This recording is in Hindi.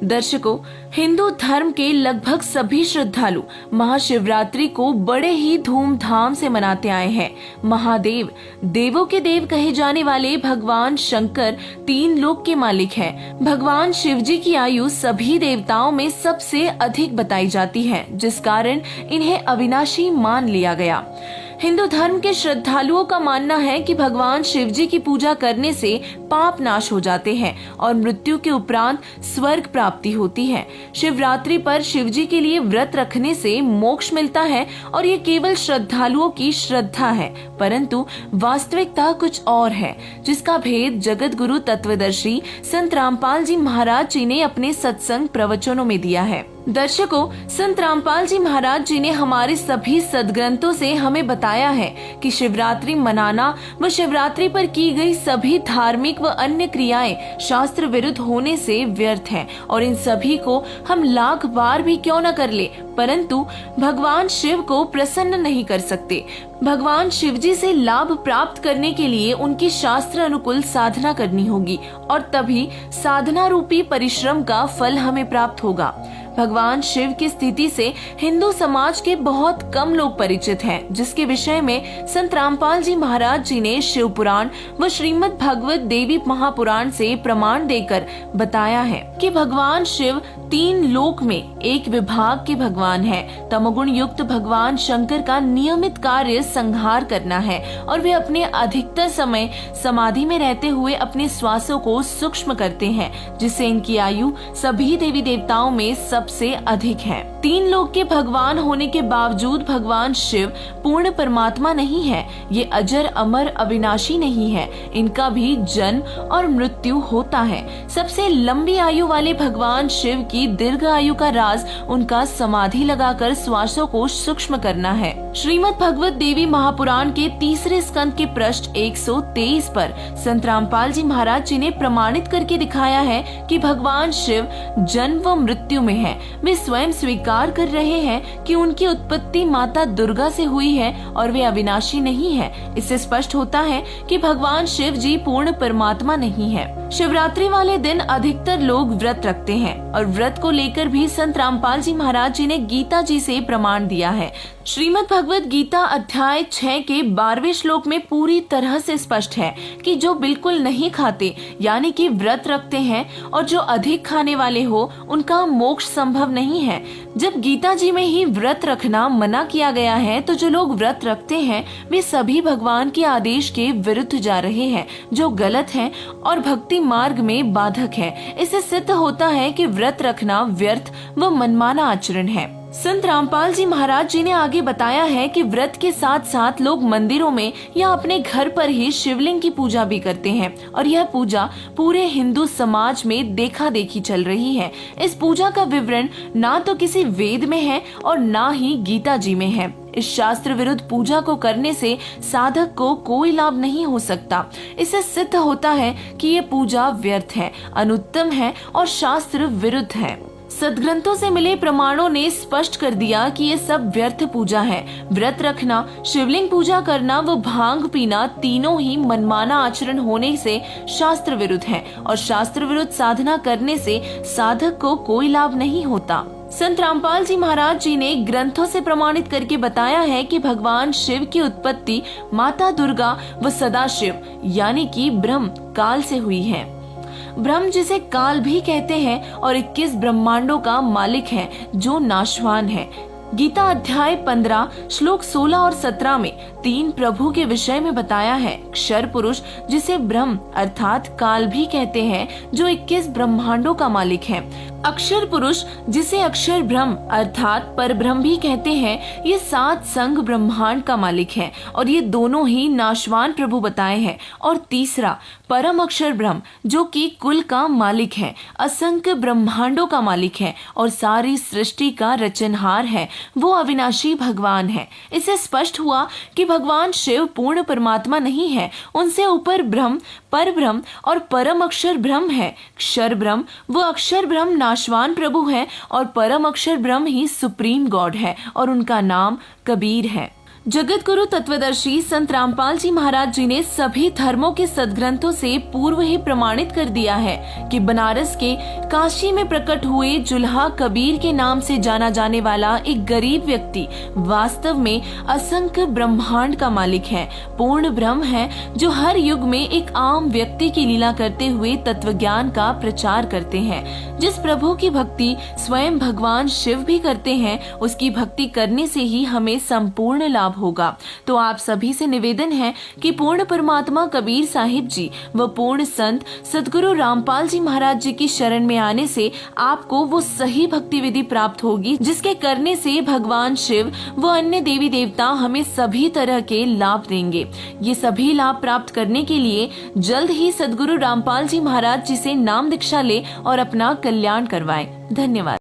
दर्शकों, हिंदू धर्म के लगभग सभी श्रद्धालु महाशिवरात्रि को बड़े ही धूमधाम से मनाते आए हैं। महादेव, देवों के देव कहे जाने वाले भगवान शंकर तीन लोक के मालिक हैं। भगवान शिव जी की आयु सभी देवताओं में सबसे अधिक बताई जाती है, जिस कारण इन्हें अविनाशी मान लिया गया। हिंदू धर्म के श्रद्धालुओं का मानना है कि भगवान शिव जी की पूजा करने से पाप नाश हो जाते हैं और मृत्यु के उपरांत स्वर्ग प्राप्ति होती है। शिवरात्रि पर शिव जी के लिए व्रत रखने से मोक्ष मिलता है और ये केवल श्रद्धालुओं की श्रद्धा है, परंतु वास्तविकता कुछ और है, जिसका भेद जगत गुरु तत्वदर्शी संत रामपाल जी महाराज जी ने अपने सत्संग प्रवचनों में दिया है। दर्शकों, संत रामपाल जी महाराज जी ने हमारे सभी सदग्रंथों से हमें बताया है कि शिवरात्रि मनाना व शिवरात्रि पर की गई सभी धार्मिक व अन्य क्रियाएं शास्त्र विरुद्ध होने से व्यर्थ हैं और इन सभी को हम लाख बार भी क्यों न कर ले, परंतु भगवान शिव को प्रसन्न नहीं कर सकते। भगवान शिव जी से लाभ प्राप्त करने के लिए उनकी शास्त्र अनुकूल साधना करनी होगी और तभी साधना रूपी परिश्रम का फल हमें प्राप्त होगा। भगवान शिव की स्थिति से हिंदू समाज के बहुत कम लोग परिचित हैं, जिसके विषय में संत रामपाल जी महाराज जी ने शिव पुराण व श्रीमद् भगवत देवी महापुराण से प्रमाण देकर बताया है कि भगवान शिव तीन लोक में एक विभाग के भगवान हैं। तमोगुण युक्त भगवान शंकर का नियमित कार्य संहार करना है और वे अपने अधिकतर समय समाधि में रहते हुए अपने श्वासों को सूक्ष्म करते हैं, जिससे इनकी आयु सभी देवी देवताओं में सबसे अधिक है। तीन लोक के भगवान होने के बावजूद भगवान शिव पूर्ण परमात्मा नहीं है। ये अजर अमर अविनाशी नहीं है, इनका भी जन्म और मृत्यु होता है। सबसे लंबी आयु वाले भगवान शिव की दीर्घ आयु का राज उनका समाधि लगाकर श्वासों को सूक्ष्म करना है। श्रीमद् भगवत देवी महापुराण के तीसरे स्कंद के पृष्ठ 123 पर संत रामपाल जी महाराज जी ने प्रमाणित करके दिखाया है कि भगवान शिव जन्म व मृत्यु में है। वे स्वयं स्वीकार कर रहे हैं कि उनकी उत्पत्ति माता दुर्गा से हुई है और वे अविनाशी नहीं है। इससे स्पष्ट होता है कि भगवान शिव जी पूर्ण परमात्मा नहीं है। शिवरात्रि वाले दिन अधिकतर लोग व्रत रखते हैं और व्रत को लेकर भी संत रामपाल जी महाराज जी ने गीता जी से प्रमाण दिया है। श्रीमद् भगवत गीता अध्याय 6 के 12वें श्लोक में पूरी तरह से स्पष्ट है कि जो बिल्कुल नहीं खाते यानी कि व्रत रखते हैं और जो अधिक खाने वाले हो, उनका मोक्ष संभव नहीं है। जब गीता जी में ही व्रत रखना मना किया गया है, तो जो लोग व्रत रखते हैं वे सभी भगवान के आदेश के विरुद्ध जा रहे हैं, जो गलत है और भक्ति मार्ग में बाधक है। इससे सिद्ध होता है कि व्रत रखना व्यर्थ व मनमाना आचरण है। संत रामपाल जी महाराज जी ने आगे बताया है कि व्रत के साथ साथ लोग मंदिरों में या अपने घर पर ही शिवलिंग की पूजा भी करते हैं और यह पूजा पूरे हिंदू समाज में देखा देखी चल रही है। इस पूजा का विवरण ना तो किसी वेद में है और ना ही गीता जी में है। इस शास्त्र विरुद्ध पूजा को करने से साधक को कोई लाभ नहीं हो सकता। इससे सिद्ध होता है कि ये पूजा व्यर्थ है, अनुत्तम है और शास्त्र विरुद्ध है। सदग्रंथों से मिले प्रमाणों ने स्पष्ट कर दिया कि ये सब व्यर्थ पूजा है। व्रत रखना, शिवलिंग पूजा करना व भांग पीना तीनों ही मनमाना आचरण होने से शास्त्र विरुद्ध है और शास्त्र विरुद्ध साधना करने से साधक को कोई लाभ नहीं होता। संत रामपाल जी महाराज जी ने ग्रंथों से प्रमाणित करके बताया है कि भगवान शिव की उत्पत्ति माता दुर्गा व सदाशिव यानी कि ब्रह्म काल से हुई है। ब्रह्म जिसे काल भी कहते हैं और 21 ब्रह्मांडों का मालिक है, जो नाशवान है। गीता अध्याय 15 श्लोक 16 और 17 में तीन प्रभु के विषय में बताया है। क्षर पुरुष जिसे ब्रह्म अर्थात काल भी कहते हैं, जो 21 ब्रह्मांडों का मालिक है। अक्षर पुरुष जिसे अक्षर ब्रह्म अर्थात पर ब्रह्म भी कहते हैं, ये 7 संघ ब्रह्मांड का मालिक है और ये दोनों ही नाशवान प्रभु बताए हैं। और तीसरा परम अक्षर ब्रह्म, जो कि कुल का मालिक है, असंख्य ब्रह्मांडों का मालिक है और सारी सृष्टि का रचनहार है, वो अविनाशी भगवान है। इससे स्पष्ट हुआ कि भगवान शिव पूर्ण परमात्मा नहीं है। उनसे ऊपर ब्रह्म, पर ब्रह्म और परम अक्षर ब्रह्म है। क्षर ब्रह्म वो अक्षर ब्रह्म नाशवान प्रभु है और परम अक्षर ब्रह्म ही सुप्रीम गॉड है और उनका नाम कबीर है। जगत गुरु तत्वदर्शी संत रामपाल जी महाराज जी ने सभी धर्मों के सदग्रंथों से पूर्व ही प्रमाणित कर दिया है कि बनारस के काशी में प्रकट हुए जुल्हा कबीर के नाम से जाना जाने वाला एक गरीब व्यक्ति वास्तव में असंख्य ब्रह्मांड का मालिक है, पूर्ण ब्रह्म है, जो हर युग में एक आम व्यक्ति की लीला करते हुए तत्व ज्ञान का प्रचार करते हैं। जिस प्रभु की भक्ति स्वयं भगवान शिव भी करते हैं, उसकी भक्ति करने से ही हमें संपूर्ण लाभ होगा। तो आप सभी से निवेदन है कि पूर्ण परमात्मा कबीर साहिब जी व पूर्ण संत सदगुरु रामपाल जी महाराज जी की शरण में आने से आपको वो सही भक्ति विधि प्राप्त होगी जिसके करने से भगवान शिव व अन्य देवी देवता हमें सभी तरह के लाभ देंगे। ये सभी लाभ प्राप्त करने के लिए जल्द ही सदगुरु रामपाल जी महाराज जी से नाम दीक्षा ले और अपना कल्याण करवाएं। धन्यवाद।